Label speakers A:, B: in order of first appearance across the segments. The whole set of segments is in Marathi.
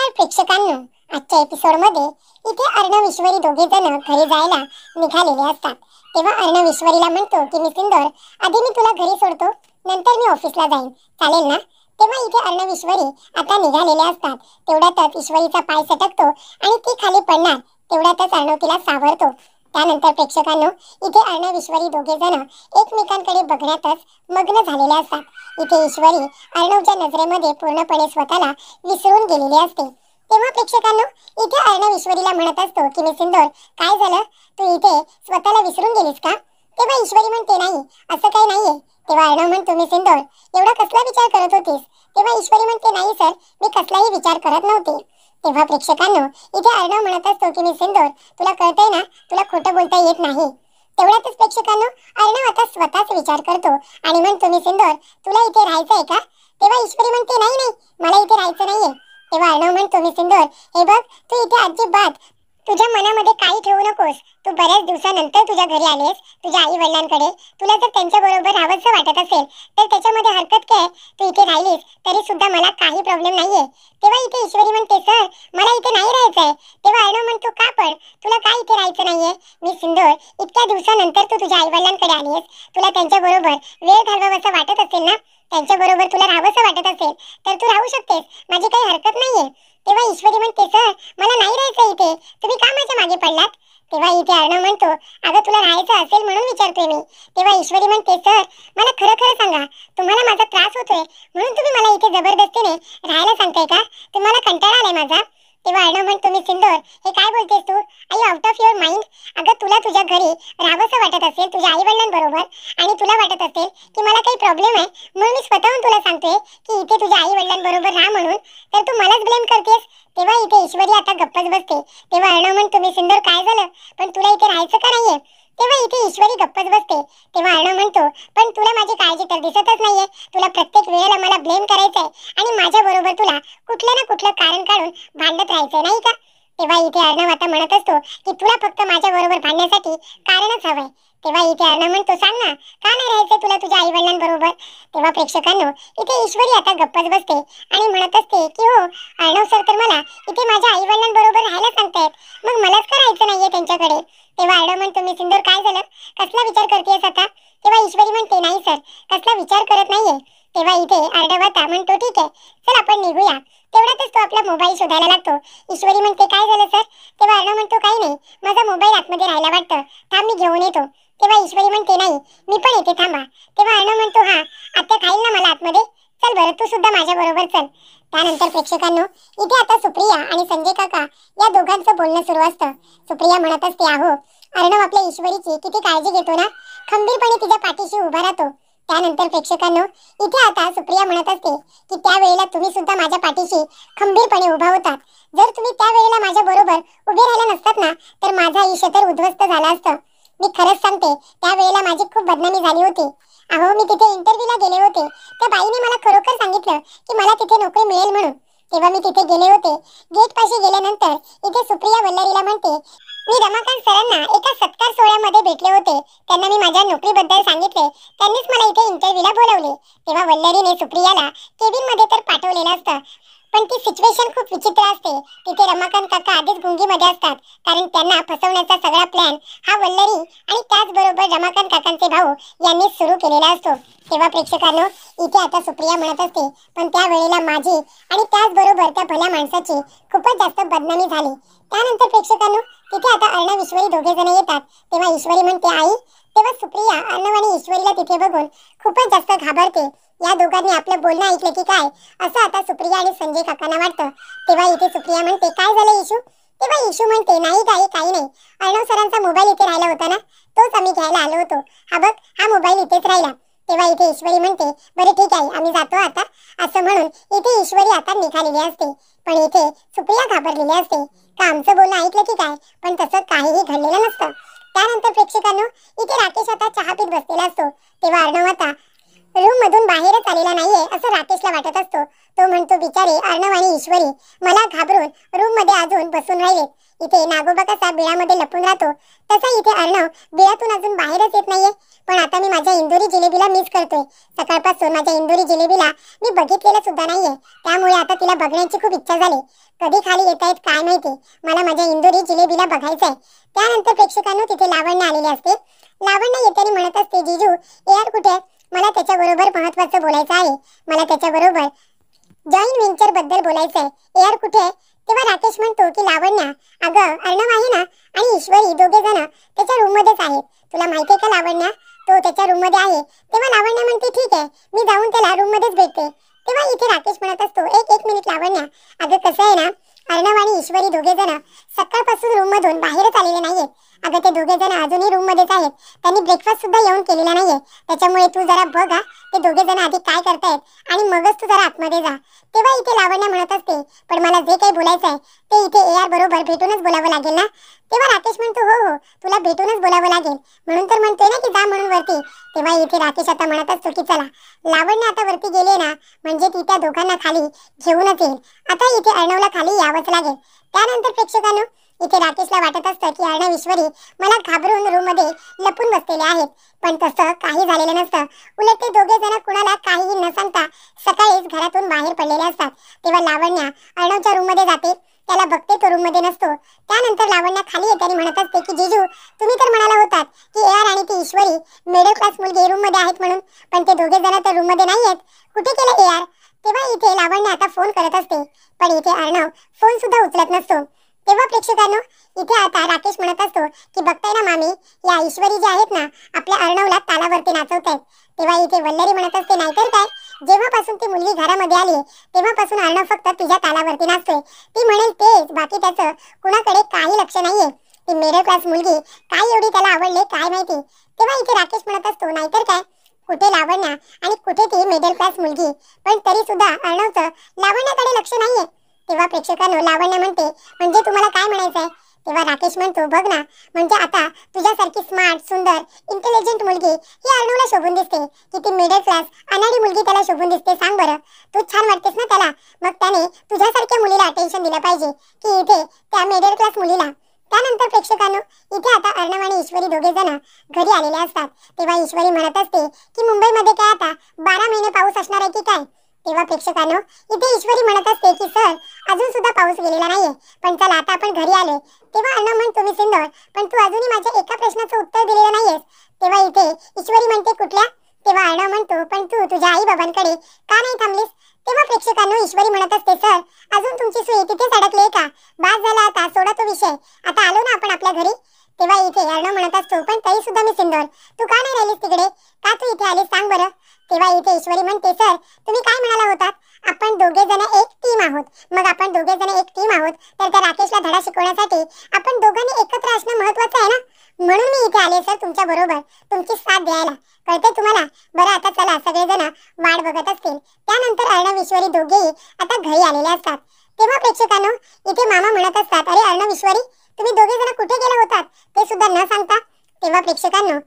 A: त्यानंतर प्रेक्षकांनो, आजच्या एपिसोडमध्ये इथे अर्णव ईश्वरी दोघे जण घरी जायला निघालेले असतात. तेव्हा अर्णव ईश्वरीला म्हणतो की मी सिंदूर, आधी मी तुला घरी सोडतो, नंतर मी ऑफिसला जाईन, चालेल ना? तेव्हा इथे अर्णव ईश्वरी आता निघालेले असतात. तेवढ्यातच ईश्वरीचा पाय सटकतो आणि ती खाली पडणार. तेवढ्यातच अर्णव तिला सावरतो. त्यानंतर प्रेक्षकांनो, इथे अर्णव ईश्वरी दोघे जण एकमेकांकडे बघण्यातच मग्न झालेले असतात. इथे ईश्वरी अर्णवच्या नजरेमध्ये पूर्णपणे स्वतःला विसरून गेलेली असते. तेव्हा प्रेक्षकांनो, इथे अर्णव ईश्वरीला म्हणत असतो की मी सिंदूर, काय झालं, तू इथे स्वतःला विसरून गेलीस का? तेव्हा ईश्वरी म्हणते नाही, असं काही नाहीये. तेव्हा अर्णव म्हणतो मी सिंदूर, एवढा कसला विचार करत होतीस? तेव्हा ईश्वरी म्हणते नाही सर, मी कसलाही विचार करत नव्हते. तेव्हा प्रेक्षकांनो, इथे अर्णव म्हणत असतो की मी सिंदूर, तुला कळतंय ना, तुला खोटं बोलता येत नाही. तेवढ्यातच प्रेक्षकांनो, अर्णव आता स्वतःच विचार करतो आणि म्हणतो मी सिंदूर, तुला इथे राहायचंय का? तेव्हा ईश्वरी म्हणते नाही नाही, मला इथे राहायचं नाहीये. तेव्हा अर्णव म्हणतो मी सिंदूर, हे बघ, तू इथे अजिबात तुझ्या मनामध्ये काही ठेवू नकोस. तू बऱ्याच दिवसानंतर तुझ्या घरी आलेस, तुझ्या आई वडिलांकडे. तुला जर त्यांच्या बरोबर राहावंसं वाटत असेल तर त्याच्यामध्ये हरकत काय? तू इथे राहिलीस तरी सुद्धा मला काही प्रॉब्लेम नाहीये. तेव्हा इथे ईश्वरी म्हणते सर, मला इथे नाही राहायचंय. तेव्हा अर्णव म्हणतो का पण, तुला काय इथे राहायचं नाहीये? मी सिंदूर, इतक्या दिवसानंतर तू तुझ्या आई वडिलांकडे आलीस, तुला त्यांच्या बरोबर वेळ घालवावासा वाटत असेल ना, त्यांच्या बरोबर तुला राहावंसं वाटत असेल तर तू राहू शकतेस, माझी काही हरकत नाहीये. तेव्हा ईश्वरी म्हणते सर, मला नाही राहायचं इथे, तुम्ही का माझ्या मागे पडलात? तेव्हा इथे अर्णव म्हणतो, अगं तुला राहायचं असेल म्हणून विचारतोय मी. तेव्हा ईश्वरी म्हणते सर, मला खरं खरं सांगा, तुम्हाला माझा त्रास होतोय म्हणून तुम्ही मला इथे जबरदस्तीने राहायला सांगताय का? तुम्हाला कंटाळा आलाय माझा? तेव्हा अर्णव म्हणतो मी सिंदूर, हे काय बोलतेस तू? आई आउट ऑफ युअर माइंड? अगं तुला तुझ्या घरी राहावंसं वाटत असेल तुझ्या आई वडिलांबरोबर आणि तुला वाटत असेल की मला काही प्रॉब्लेम आहे म्हणून मी स्वतःहून तुला सांगतोय की इथे तुझ्या आई वडिलांबरोबर राहा म्हणून, तर तू मलाच ब्लेम करतेस. तेव्हा इथे ईश्वरी आता गप्पच बसते. तेव्हा अर्णव म्हणतो मी सिंदूर, काय झालं, पण तुला इथे राहायचं का नाहीये? तेव्हा इथे ईश्वरी गप्पच बसते. तेव्हा अर्णव म्हणतो, पण तुला माझी काळजी तर दिसतच नाहीये. तुला प्रत्येक वेळेला मला ब्लेम करायचंय आणि माझ्या बरोबर तुला कुठलं ना कुठलं कारण काढून भांडत राहायचंय, नाही का? तेव्हा इथे अर्णव आता म्हणत असतो की तुला फक्त माझ्या बरोबर भांडण्यासाठी कारणच हवंय. तेव्हा इथे अर्णव म्हणतो, सांग ना, का नाही राहायचंय तुला तुझ्या आई वडिलांबरोबर? तेव्हा प्रेक्षकांनो, इथे ईश्वरी आता गप्पच बसते आणि म्हणत असते की हो अर्णव सर, तर मला इथे माझ्या आई वडिलांबरोबर राहायला सांगतायत, मग मलाच का राहायचं नाहीये त्यांच्याकडे? तेव्हा अर्णव म्हणतो मी सिंदूर, काय झालं, कसला विचार करतेस आता? तेव्हा ईश्वरी म्हणते नाही सर, कसला विचार करत नाहीये. तेव्हा इथे अर्णव आता म्हणतो ठीक आहे, चल आपण निघूया. तेवढ्यातच तो आपला मोबाईल शोधायला लागतो. ईश्वरी म्हणते काय झालं सर? तेव्हा अर्णव म्हणतो काही नाही, माझा मोबाईल आतमध्ये राहायला वाटतं, थांब मी घेऊन येतो. तेव्हा ईश्वरी म्हणते नाही, मी पण येते, थांबा. तेव्हा अर्णव म्हणतो हा, आत्या खाईल ना मला आतमध्ये, चल बरं तू सुद्धा माझ्या बरोबर चल. त्यानंतर प्रेक्षकांनो, इथे आता सुप्रिया आणि संजय काका या दोघांचं बोलणं सुरू असतं. सुप्रिया म्हणत असते, अहो अर्णव आपल्या ईश्वरीची किती काळजी घेतो ना, खंबीरपणे तिच्या पाठीशी उभा राहतो. त्यानंतर प्रेक्षकांनो, इथे आता सुप्रिया म्हणत असते की त्यावेळेला तुम्ही सुद्धा माझ्या पाठीशी खंबीरपणे उभा होतात. जर तुम्ही त्यावेळेला माझ्या बरोबर उभे राहिला नसतात ना, तर माझं आयुष्य तर उद्ध्वस्त झालं असतं. मी खरंच सांगते, त्यावेळेला माझी खूप बदनामी झाली होती. अहो मी तिथे इंटरव्ह्यूला गेले होते, त्या बाईने मला खरोखर सांगितलं की मला तिथे नोकरी मिळेल म्हणून. तेव्हा मी तिथे गेले होते. गेट पाशी गेल्यानंतर इथे सुप्रिया वल्लरीला म्हणते, मी रमाकांत सरांना एका सत्कार सोहळ्यामध्ये भेटले होते, त्यांना मी माझ्या नोकरीबद्दल सांगितले, त्यांनीच मला इथे इंटरव्ह्यूला बोलवले. तेव्हा वल्लरीने सुप्रियाला केबिन मध्ये तर पाठवलेलं असतं, पण ती सिच्युएशन खूप विचित्र असते. तिथे रमाकांत काका आधीच गुंगीमध्ये असतात, कारण त्यांना फसवण्याचा सगळा प्लॅन हा वल्लरी आणि त्याचबरोबर रमाकांत काकांचे भाऊ यांनी सुरू केलेला असतो. तेव्हा प्रेक्षकांनो, इथे आता सुप्रिया म्हणत असते, पण त्या वेळेला माझी आणि त्याचबरोबर त्या भल्या माणसाची खूपच जास्त बदनामी झाली. त्यानंतर प्रेक्षकांनो, तिथे आता अर्णव ईश्वरी दोघे जण येतात. तेव्हा ईश्वरी म्हणते आई. तेव्हा सुप्रिया अर्णव आणि ईश्वरीला तिथे बघून खूपच जास्त घाबरते. या दोघांनी आपलं बोलणं ऐकलं की काय, असं आता सुप्रिया आणि संजय काकांना वाटतं. तेव्हा इथे सुप्रिया म्हणते, काय झालं इशू? तेव्हा इशू म्हणते, नाही काही नाही, अर्णव सरांचा मोबाईल इथे राहिला होता ना, तोच आम्ही घ्यायला आलो होतो. हा बघ, हा मोबाईल इथेच राहिला. तेव्हा इथे ईश्वरी म्हणते, बरं ठीक आहे, आम्ही जातो आता, असं म्हणून इथे ईश्वरी आता निघालेली असते. पण इथे सुप्रिया घाबरलेली असते का आमचं बोलणं ऐकलं की काय, पण तसं काहीही घडलेलं नसतं. त्यानंतर प्रेक्षकांनो, इथे राकेश आता चहा पीत बसलेला असतो. तेव्हा अर्णव आता रूम मधून बाहेरच आलेला नाहीये असं राकेशला वाटत असतो. तो म्हणतो, बिचारे अर्णव आणि ईश्वरी मला घाबरून रूम मध्ये अजून बसून राहिले. इथे नागोबा कसा बिळामध्ये लपून राहतो, तसा इथे अर्णव बिळातून अजून बाहेरच येत नाहीये. पण आता मी माझ्या इंदोरी जिलेबीला मिस करतोय. सकाळपासून माझ्या इंदोरी जिलेबीला मी बघितलेलं सुद्धा नाहीये. त्यामुळे आता तिला बघण्याची खूप इच्छा झाली. कधी खाली येतायत काय माहिती. मला माझ्या इंदोरी जिलेबीला बघायचंय. त्यानंतर प्रेक्षकांनो तिथे लावण्य आलेली असते. लावण्य येताना म्हणत असते, जीजू AR कुठे? मला त्याच्याबरोबर महत्त्वाचं बोलायचं आहे. मला त्याच्याबरोबर जॉईंट व्हेंचर बद्दल बोलायचंय. AR कुठे? तेव्हा राकेश म्हणतो की लावण्य, अगं अर्णव आहे ना आणि ईश्वरी दोघे जण त्याच्या रूम मध्येच आहेत. तुला माहितीये का लावण्य, तो त्याच्या रूम मध्ये आहे. तेव्हा लावण्य म्हणते ठीक आहे, मी जाऊन त्याला रूम मध्येच भेटते. तेव्हा इथे राकेश म्हणत असतो, एक मिनिट लावण्य, अगं कसं आहे ना, अर्णव आणि ईश्वरी दोघे जण सकाळपासून रूम मधून बाहेरच आलेले नाहीयेत. अगं ते दोघे जण अजूनही रूम मध्येच आहेत. त्यांनी ब्रेकफास्ट सुद्धा येऊन केलेला नाहीये. त्याच्यामुळे तू जरा बघ ते दोघे जण आधी काय करतायत आणि मगच तू जरा आतमध्ये जा. तेव्हा इथे लावण्य म्हणत असते, पण मला जे काही बोलायचं आहे ते इथे AR बरोबर भेटूनच बोलावं लागेल ना. तेव्हा राकेश म्हणतो, हो तुला भेटूनच बोलावं लागेल, म्हणून तर म्हणतोय ना की जा म्हणून वरती. तेव्हा इथे राकेश आता म्हणत असतो की चला, लावण्य आता वरती गेले ना म्हणजे ती त्या दोघांना खाली घेऊनच येईल. आता इथे अर्णवला खाली यावंच लागेल. त्यानंतर प्रेक्षकांनो इथे राकेशला वाटत असतं की अर्णव ईश्वरी मला घाबरून रूम मध्ये लपून बसलेले आहेत. पण तसं काही झालेलं नसतं. उलट ते दोघे जण कुणाला काहीही न सांगता सकाळीच घरातून बाहेर पडलेले असतात. तेव्हा लावण्य अर्णवच्या रूम मध्ये जाते. त्याला बघते तो रूम मध्ये नसतो. त्यानंतर लावण्य खाली येते आणि म्हणत असते की जीजू तुम्ही तर म्हणाला होतात की AR आणि ती ईश्वरी मिडल क्लास मुलगी रूम मध्ये आहेत म्हणून, पण ते दोघे जण तर रूम मध्ये नाहीयेत. कुठे गेले AR? तेव्हा इथे लावण्य आता फोन करत असते, पण इथे अर्णव फोन सुद्धा उचलत नसतो. तेव्हा प्रेक्षकांनो इथे आता राकेश म्हणत असतो की बघताय ना मामी, या ईश्वरी जी आहेत ना आपल्या अर्णवला तालावरती नाचवतायत. तेव्हा इथे वल्लरी म्हणत असते, नाहीतर काय, जेव्हापासून ती मुलगी घरामध्ये आली तेव्हापासून अर्णव फक्त तुझ्या तालावरती नाचतोय. ती म्हणेल तेच, बाकी त्याचं कुणाकडे काही लक्ष नाहीये. ती मिडल क्लास मुलगी काय एवढी त्याला आवडले काय माहिती. तेव्हा इथे राकेश म्हणत असतो, नाहीतर काय, कुठे लावण्य आणि कुठे ती मिडल क्लास मुलगी, पण तरी सुद्धा अर्णवचं लावण्याकडे लक्ष नाहीये. तेव्हा प्रेक्षकांनो लावण्य म्हणते, म्हणजे तुम्हाला काय म्हणायचंय? तेव्हा राकेश म्हणतो, बघ ना, म्हणजे आता तुझ्यासारखी स्मार्ट सुंदर इंटेलिजंट मुलगी ही अर्णवला शोभून दिसते की ती मिडल क्लास अनाडी मुलगी त्याला शोभून दिसते? सांग बरं, तू छान वाटतेस ना त्याला, मग त्याने तुझ्यासारख्या मुलीला अटेन्शन दिलं पाहिजे की इथे त्या मिडल क्लास मुलीला. त्यानंतर प्रेक्षकांनो इथे आता अर्णव आणि ईश्वरी दोघे जण घरी आलेले असतात. तेव्हा ईश्वरी म्हणत असते की मुंबईमध्ये काय आता 12 महिने पाऊस असणार आहे की काय? तेव्हा प्रेक्षकांनो इथे ईश्वरी म्हणत असते की सर अजून सुद्धा पाऊस गेलेला नाहीये, पण चला आता आपण घरी आलोय. तेव्हा अर्णव म्हणतो, मी सिंदूर, पण तू अजूनही माझ्या एका प्रश्नाचं उत्तर दिलेलं नाहीयेस. तेव्हा इथे ईश्वरी म्हणते, कुठल्या? तेव्हा अर्णव म्हणतो, पण तू तुझ्या आई बाबांकडे का नाही थांबलीस? तेव्हा प्रेक्षकांनो ईश्वरी म्हणत असते, सर अजून तुमची सुई तिथेच अडकली आहे का? बास झाला आता, सोडा तो विषय, आता आलो ना आपण आपल्या घरी. तेव्हा इथे अर्णव म्हणत असतो, पण तरी सुद्धा मी सिंदूर, तू का नाही राहिलीस तिकडे, का तू इथे आलीस सांग बरं. तेव्हा इथे ईश्वरी म्हणते, सर तुम्ही काय म्हणाला होतात, आपण दोघे जण एक टीम आहोत. मग आपण दोघे जण एक टीम आहोत तर त्या राकेशला धडा शिकवण्यासाठी आपण दोघांनी एकत्र असणं महत्त्वाचं आहे ना, म्हणून मी इथे आले सर तुमच्या बरोबर तुमची साथ द्यायला. कळते तुम्हाला? बरं आता चला, सगळेजण वाट बघत असतील. त्यानंतर अर्णव ईश्वरी दोघेही आता घरी आलेले असतात. तेव्हा प्रेक्षकांनो इथे मामा म्हणत असतात, अरे अर्णव ईश्वरी तुम्ही दोघे जण कुठे गेले होतात ते सुद्धा न सांगता. तेव्हा प्रेक्षकांनो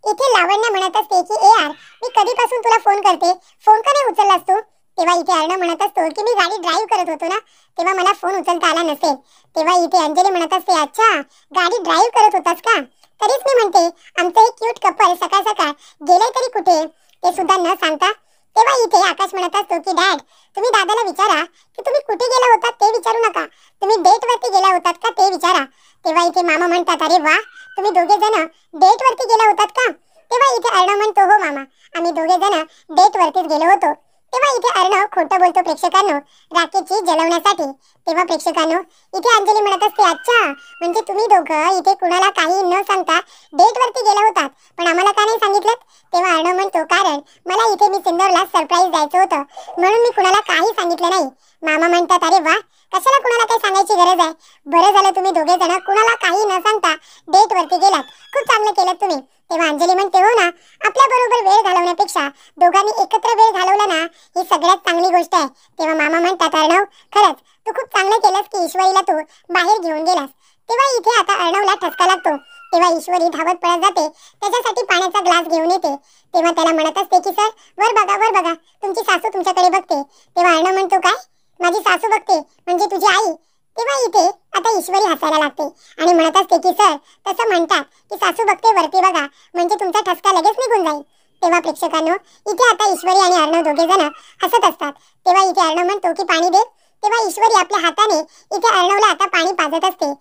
A: इथे लावण्य म्हणत असते की AR मी कधीपासून तुला फोन करते, फोन का नाही उचललास तू? तेव्हा इथे अर्णव म्हणत असतो की मी गाडी ड्राईव्ह करत होतो ना, तेव्हा मला फोन उचलता आला नसेल. तेव्हा इथे अंजली म्हणत असते, अच्छा गाडी ड्राईव्ह करत होतास का? तरीच मी म्हणते आमचं एक क्यूट कपल सकाळ सकाळ गेलंय तरी कुठे ते सुद्धा न सांगता. तेव्हा इथे आकाश म्हणत असतो की डॅड तुम्ही दादाला विचारा की तुम्ही कुठे गेला होतात ते विचारू नका, तुम्ही डेट वरती गेला होतात का ते विचारा. तेव्हा इथे मामा म्हणतात, अरे वा तुम्ही दोघे जण डेट वरती गेला होतात का? तेव्हा इथे अर्णव म्हणतो, हो मामा आम्ही दोघे जण डेट वरतीच गेलो होतो. तेव्हा इथे अर्णव खोटं बोलतो प्रेक्षकांनो राकेशची जलवण्यासाठी. तेव्हा प्रेक्षकांनो इथे अंजली म्हणत असते, अच्छा म्हणजे तुम्ही दोघं इथे कुणाला काही न सांगता डेट वरती गेला होतात, पण आम्हाला का नाही सांगितलं? तेव्हा अर्णव म्हणतो, कारण मला इथे मी सिंदूरला सरप्राईज द्यायचं होतं म्हणून मी कुणाला काही सांगितलं नाही. मामा म्हणतात, अरे वा कशाला कुणाला काही सांगायची गरज आहे, बरं झालं तुम्ही दोघे जण कुणाला काही न सांगता डेट वरती गेलात, खूप चांगलं केलं तुम्ही. तेव्हा अंजली म्हणते, हो ना, आपल्या बरोबर वेळ घालवण्यापेक्षा दोघांनी एकत्र वेळ घालवला ना ही सगळ्यात चांगली गोष्ट आहे. तेव्हा मामा म्हणतात, अर्णव खरंच तू खूप चांगलं केलंस की ईश्वरीला तू बाहेर घेऊन गेलास. तेव्हा इथे आता अर्णवला ठसका लागतो. तेव्हा ईश्वरी धावत पळत जाते, त्याच्यासाठी पाण्याचा ग्लास घेऊन येते. तेव्हा त्याला म्हणत असते की सर वर बघा तुमची सासू तुमच्याकडे बघते. तेव्हा अर्णव म्हणतो, काय माझी सासू बघते म्हणजे तुझी आई? तेव्हा इथे आता ईश्वरी हसायला लागते आणि म्हणत असते की सर, तसं म्हणतात की सासू बघते वरती बघा, म्हणजे तुमचा ठसका लगेच निघून जाईल. तेव्हा प्रेक्षकांनो, इथे आता ईश्वरी आणि अर्णव दोघे जण हसत असतात. तेव्हा इथे अर्णव म्हणतो की पाणी दे. तेव्हा ईश्वरी आपल्या हाताने इथे अर्णवला आता पाणी पाजत असते.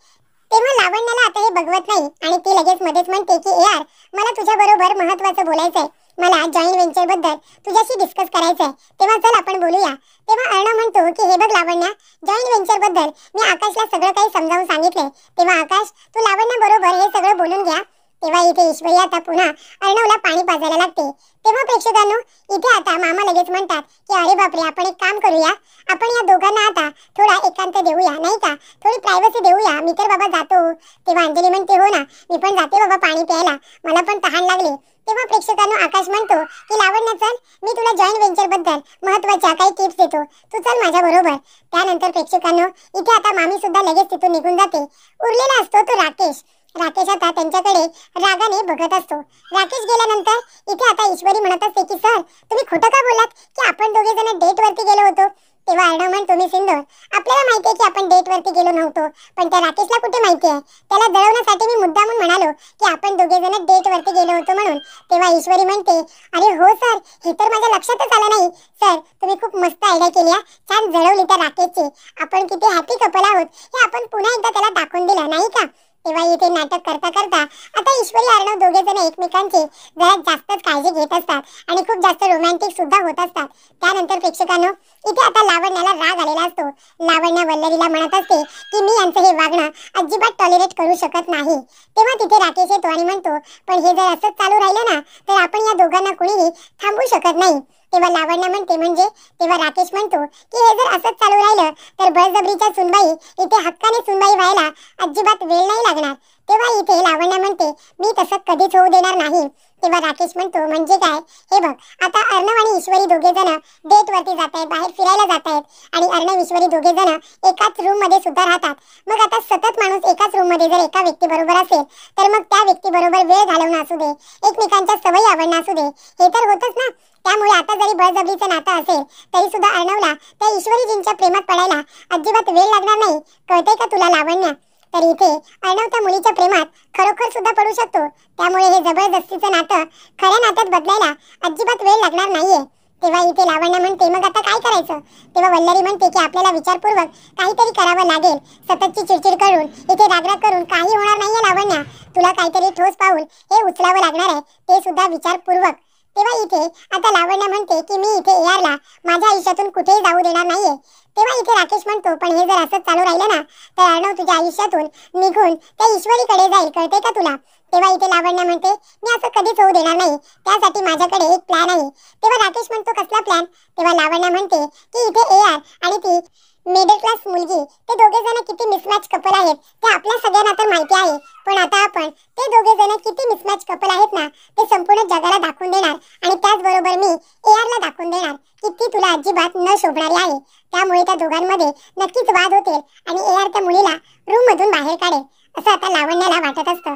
A: तेव्हा लावण्याला आता हे बघवत नाही आणि ती लगेच मध्येच म्हणते की यार, मला तुझ्या बरोबर महत्त्वाचं बोलायचंय. मला जॉईंट व्हेंचर बद्दल तुझ्याशी डिस्कस करायचंय. तेव्हा चल आपण बोलूया. तेव्हा अर्णव म्हणतो की हे बघ लावण्या, जॉईंट व्हेंचर बद्दल मी आकाशला सगळं काही समजावून सांगितलंय. तेव्हा आकाश, तू लावण्या बरोबर हे सगळं बोलून घ्या. तेव्हा इथे ईश्वरी आता पुन्हा अर्णवला पाणी पाजायला लागते. तेव्हा प्रेक्षकांनो, इथे आता मामा लगेच म्हणतात की अरे बापरे, आपण एक काम करूया, आपण या दोघांना आता थोडा एकांत देऊया, नाही का, थोडी प्रायव्हसी देऊया. मी तर बाबा जातो. तेव्हा अंजली म्हणते हो ना, मी पण जाते बाबा पाणी प्यायला, मला पण तहान लागली. तेव्हा प्रेक्षकांनो, आकाश म्हणतो की लावण्य चल, मी तुला जॉईंट व्हेंचर बद्दल महत्त्वाच्या काही टिप्स देतो, तू चल माझ्या बरोबर. त्यानंतर प्रेक्षकांनो, इथे आता मामी सुद्धा लगेच तिथून निघून जाते. उरलेला असतो तो राकेश. राकेश आता त्यांच्याकडे रागाने बघत असतो. राकेश गेल्यानंतर इथे आता ईश्वरी म्हणत असते की सर, तुम्ही खोटं का बोलात की आपण दोघे जण डेट वरती गेलो होतो. तेव्हा अर्णव म्हणतो मी सिंदूर, आपल्याला माहिती आहे की आपण डेट वरती गेलो नव्हतो, पण त्या राकेशला कुठे माहिती आहे. त्याला जळवण्यासाठी मी मुद्दामून म्हणालो की आपण दोघे जण डेट वरती गेलो होतो म्हणून. तेव्हा ईश्वरी म्हणते अरे हो सर, हे तर माझ्या लक्षातच आलं नाही. सर, तुम्ही खूप मस्त आयडिया केली, छान जळवली त्या राकेशची. आपण किती हॅपी कपल आहोत हे आपण पुन्हा एकदा त्याला दाखवून दिलं, नाही का. तेव्हा इथे नाटक करता करता आता ईश्वरी अर्णव दोघे जण एकमेकांची जरा जास्तच काळजी घेत असतात आणि खूप जास्त रोमॅन्टिक सुद्धा होत असतात. त्यानंतर प्रेक्षकांनो, इथे आता लावण्याला राग आलेला असतो. लावण्य वल्लरीला म्हणत असते की मी यांचं हे वागणं अजिबात टॉलरेट करू शकत नाही. तेव्हा तिथे राकेश येतो आणि म्हणतो पण हे जर असंच चालू राहिलं ना, तर आपण या दोघांना कुणीही थांबवू शकत नाही. तेव्हा लावण्य म्हणते म्हणजे. तेव्हा राकेश म्हणतो की हे जर असंच चालू राहिलं तर बळजबरीच्या सुनबाई इथे हक्काने सुनबाई व्हायला अजिबात वेळ नाही लागणार. तेव्हा इथे लावण्य म्हणते मी तसं कधीच होऊ देणार नाही. तेव्हा राकेश म्हणतो म्हणजे काय, हे बघ, आता अर्णव आणि ईश्वरी दोघे जण डेट वरती जात आहेत, बाहेर फिरायला जात आहेत आणि अर्णव ईश्वरी दोघे जण एकाच रूम मध्ये सुद्धा राहतात. मग आता सतत माणूस एकाच रूम मध्ये जर एका व्यक्ती बरोबर असेल तर मग त्या व्यक्ती बरोबर वेळ घालवणं असू दे, एकमेकांच्या सवयी आवडणं असू दे, हे तर होतच ना. त्यामुळे आता जरी बळजबरीचं नातं असेल तरी सुद्धा अर्णवला त्या ईश्वरीजींच्या प्रेमात पडायला अजिबात वेळ लागणार नाही. कळतंय का तुला लावण्य. तर इथे अर्णव त्या मुलीच्या प्रेमात खरोखर सुद्धा पडू शकतो. त्यामुळे हे जबरदस्तीचं नातं खऱ्या नात्यात बदलायला अजिबात वेळ लागणार नाहीये. तेव्हा इथे लावण्य म्हणते मग आता काय करायचं. तेव्हा वल्लरी म्हणते की आपल्याला विचारपूर्वक काहीतरी करावं लागेल. सततची चिडचिड करून इथे रागराग करून काही होणार नाहीये लावण्य. तुला काहीतरी ठोस पाऊल हे उचलावं लागणार आहे, ते सुद्धा विचारपूर्वक. तेव्हा इथे आता लावण्य म्हणते की मी इथे एआरला माझ्या आयुष्यातून कुठेही जाऊ देणार नाहीये. तेव्हा इथे राकेश म्हणतो पण हे जर असंच चालू राहिलं ना, तर अर्णव तुझ्या आयुष्यातून निघून त्या ईश्वरीकडे जाईल, कळते का तुला. तेव्हा इथे लावण्य म्हणते मी असं कधीच होऊ देणार नाही, त्यासाठी माझ्याकडे एक प्लॅन आहे. तेव्हा राकेश म्हणतो कसला प्लॅन. तेव्हा लावण्य म्हणते की इथे एआर आणि ती मिडल क्लास मुलगी, ते दोघे जण किती मिसमॅच कपल आहेत ते आपल्या सगळ्यांना तर माहिती आहे. पण आता आपण ते दोघे जण किती मिसमॅच कपल आहेत ना, ते संपूर्ण जगाला दाखवून देणार आणि त्याचबरोबर मी एआरला दाखवून देणार की ती तुला अजिबात न शोभणारी आहे. त्यामुळे त्या दोघांमध्ये नक्कीच वाद होतील आणि एआर त्या मुलीला रूम मधून बाहेर काढेल, असं आता लावण्याला वाटत असतं.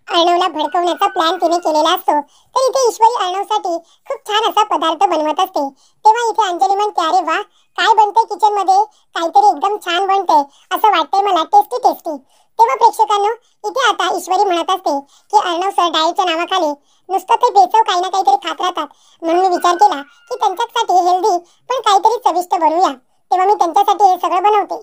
A: अर्णवला भडकवण्याचा प्लॅन तिने केलेला असतो. तर इथे ईश्वरी अर्णवसाठी खूप छान असा पदार्थ बनवत असते. तेव्हा इथे अंजली म्हणते अरे वा, काय बनतंय किचन मध्ये, काहीतरी एकदम छान बनतंय, असं वाटतंय मला, टेस्टी टेस्टी. तेव्हा प्रेक्षकांनो, इथे आता ईश्वरी म्हणत असते की अर्णव सर डाएटच्या नावाखाली नुसतं ते बेचव काही ना काहीतरी खात राहतात, म्हणून मी विचार केला की त्यांच्यासाठी हेल्दी पण काहीतरी चविष्ट बनवूया. तेव्हा मी त्यांच्यासाठी हे सगळं बनवते.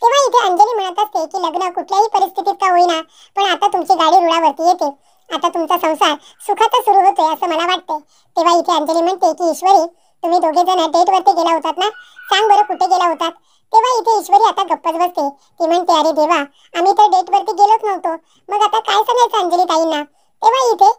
A: तेव्हा इथे अंजली म्हणत असते की लग्न कुठल्याही परिस्थितीत का होईना, पण आता तुमची गाडी रुळावरती येते, आता तुमचा संसार सुखाचा सुरू होतोय असं मला वाटतंय. तेव्हा इथे अंजली म्हणते की ईश्वरी, तुम्ही दोघे जण डेट वरती गेला होतात ना, सांग बरं कुठे गेला होतात. तेव्हा इथे ईश्वरी आता गप्पच बसते. ती म्हणते अरे देवा, आम्ही तर डेट वरती गेलोच नव्हतो, मग आता काय सांगायचं अंजली ताईंना. तेव्हा इथे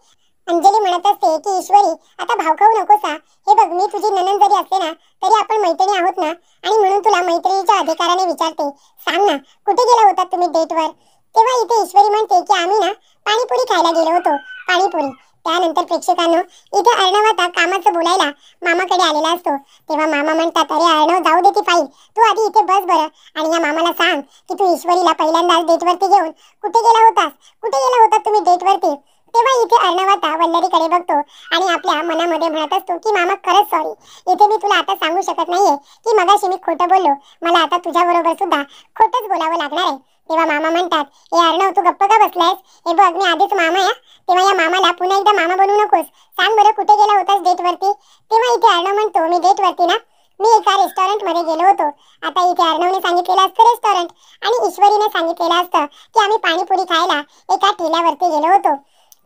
A: अंजली म्हणत असते की ईश्वरी, आता भाव खाऊ नकोसा. हे बघ, मी तुझी नणंद जरी असते ना, तरी आपण मैत्रिणी आहोत ना, आणि म्हणून तुला मैत्रिणीच्या अधिकाराने विचारते, सांग ना कुठे गेला होता तुम्ही डेटवर. तेव्हा इथे ईश्वरी म्हणते की आम्ही ना पाणीपुरी खायला गेलो होतो, पाणीपुरी. त्यानंतर प्रेक्षकांनो, इथे अर्णव आता कामाचं बोलायला मामाकडे आलेला असतो. तेव्हा मामा म्हणतात अरे अर्णव, जाऊ दे ती फाईल, तू आधी इथे बस बरं आणि या मामाला सांग की तू ईश्वरीला पहिल्यांदाच डेटवरती घेऊन कुठे गेला होतास, कुठे गेला होता तुम्ही डेटवरती. तेव्हा इथे अर्णव आता वल्लरीकडे बघतो आणि आपल्या मनामध्ये म्हणत असतो की मामा खरंच सॉरी. इथे मी तुला आता सांगू शकत नाहीये की मगाशी मी खोटं बोललो. मला आता तुझ्या बरोबर सुद्धा खोटंच बोलावं लागणार आहे. तेव्हा मामा म्हणतात, ए अर्णव तू गप्प का बसलायस? हे बघ मी आधीच मामा आहे. तेव्हा या मामाला पुन्हा एकदा मामा बनवू नकोस. सांग बरं कुठे गेला होतास डेट वरती? तेव्हा इथे अर्णव म्हणतो, मी डेट वरती ना, मी एका रेस्टॉरंट मध्ये गेलो होतो. आता इथे अर्णवने सांगितलेलं असतं रेस्टॉरंट आणि ईश्वरीने सांगितलेलं असतं की आम्ही पाणीपुरी खायला एका ठेल्यावरती गेलो होतो.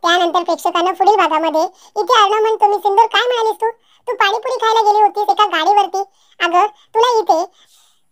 A: त्यानंतर प्रेक्षकांना पुढील भागामध्ये इथे अर्णव म्हणतो, मी सिंदूर काय म्हणालीस तू? तू पाणीपुरी खायला गेली होतीस एका गाडीवरती. अगं तुला इथे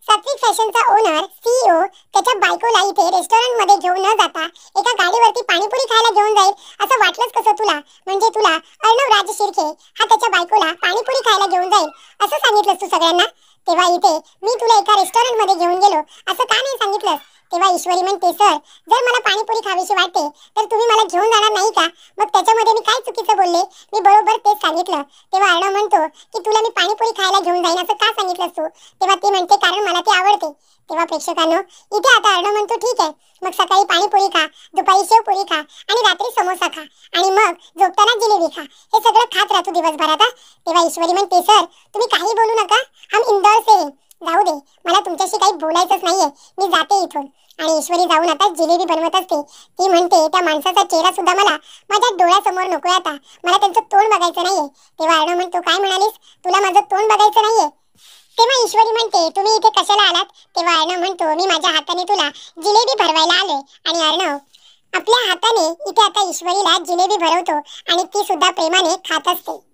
A: सात्विक फॅशनचा ओनर सीईओ त्याच्या बायकोला इथे रेस्टॉरंट मध्ये घेऊन न जाता एका गाडीवरती पाणीपुरी खायला घेऊन जाईल असं वाटलंच कसं तुला? म्हणजे तुला अर्णव राज शिर्के हा त्याच्या बायकोला पाणीपुरी खायला घेऊन जाईल असं सांगितलंस तू सगळ्यांना? तेव्हा इथे मी तुला एका रेस्टॉरंट मध्ये घेऊन गेलो असं का नाही सांगितलंस? तेव्हा ईश्वरी म्हणते, सर जर मला पाणीपुरी खावीशी वाटते तर तुम्ही मला घेऊन जाणार नाही का? मग त्याच्यामध्ये मी काय चुकीचं बोलले? मी बरोबर तेच सांगितलं. तेव्हा अर्णव म्हणतो की तुला मी पाणीपुरी खायला घेऊन जाईन असं का सांगितलंस तू? तेव्हा ती म्हणते कारण मला ते आवडते. तेव्हा प्रेक्षकांनो इथे आता अर्णव म्हणतो, ठीक आहे मग सकाळी पाणीपुरी खा, दुपारी शेवपुरी खा आणि रात्री समोसा खा आणि मग झोपताना जिलेबी खा. हे सगळं खात राहतो दिवसभरात. तेव्हा ईश्वरी म्हणते, सर तुम्ही काही बोलू नका, हम इंदौर से हैं. जाऊ दे मला तुमच्याशी काही बोलायचंच नाहीये, मी जाते इथून. आणि ईश्वरी जाऊन आता जिलेबी बनवत असते. ती म्हणते त्या माणसाचा चेहरा सुद्धा मला माझ्या डोळ्यासमोर नकोय, आता मला त्यांचं तोंड बघायचं नाहीये. तेव्हा अर्णव म्हणतो, काय म्हणालीस? तुला माझं तोंड बघायचं नाहीये? तेव्हा ईश्वरी म्हणते, तुम्ही इथे कशाला आलात? तेव्हा अर्णव म्हणतो, मी माझ्या हाताने तुला जिलेबी भरवायला आलोय. आणि अर्णव आपल्या हाताने इथे आता ईश्वरीला जिलेबी भरवतो आणि ती सुद्धा प्रेमाने खात असते.